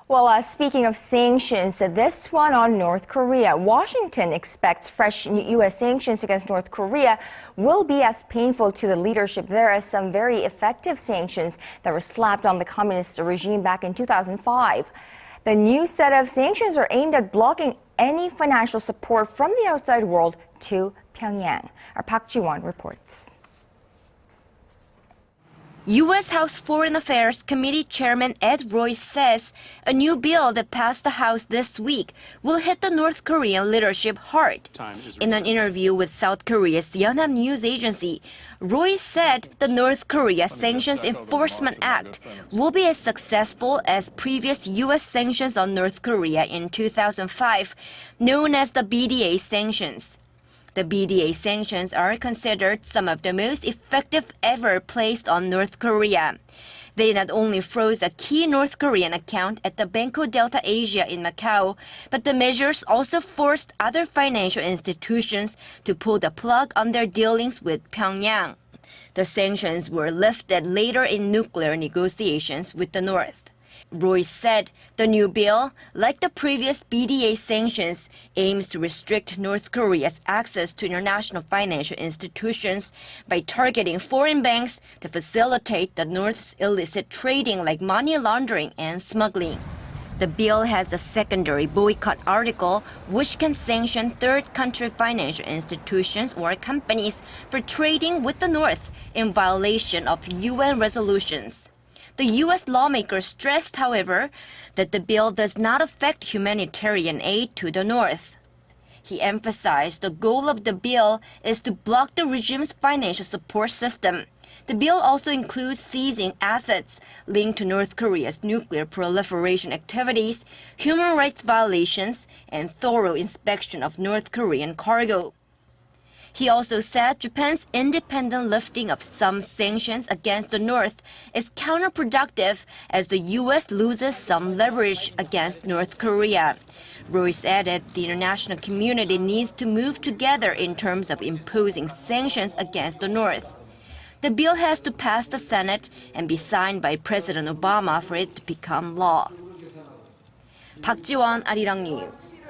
Well, speaking of sanctions, this one on North Korea. Washington expects fresh U.S. sanctions against North Korea will be as painful to the leadership there as some very effective sanctions that were slapped on the communist regime back in 2005. The new set of sanctions are aimed at blocking any financial support from the outside world to Pyongyang. Our Park Ji-won reports. U.S. House Foreign Affairs Committee Chairman Ed Royce says a new bill that passed the House this week will hit the North Korean leadership hard. In an interview with South Korea's Yonhap news agency, Royce said the North Korea Sanctions Enforcement Act will be as successful as previous U.S. sanctions on North Korea in 2005, known as the BDA sanctions. The BDA sanctions are considered some of the most effective ever placed on North Korea. They not only froze a key North Korean account at the Banco Delta Asia in Macau, but the measures also forced other financial institutions to pull the plug on their dealings with Pyongyang. The sanctions were lifted later in nuclear negotiations with the North. Royce said the new bill, like the previous BDA sanctions, aims to restrict North Korea's access to international financial institutions by targeting foreign banks to facilitate the North's illicit trading like money laundering and smuggling. The bill has a secondary boycott article which can sanction third country financial institutions or companies for trading with the North in violation of UN resolutions. The U.S. lawmakers stressed, however, that the bill does not affect humanitarian aid to the North. He emphasized the goal of the bill is to block the regime's financial support system. The bill also includes seizing assets linked to North Korea's nuclear proliferation activities, human rights violations, and thorough inspection of North Korean cargo. He also said Japan's independent lifting of some sanctions against the North is counterproductive as the U.S. loses some leverage against North Korea. Royce added the international community needs to move together in terms of imposing sanctions against the North. The bill has to pass the Senate and be signed by President Obama for it to become law. Park Ji-won, Arirang News.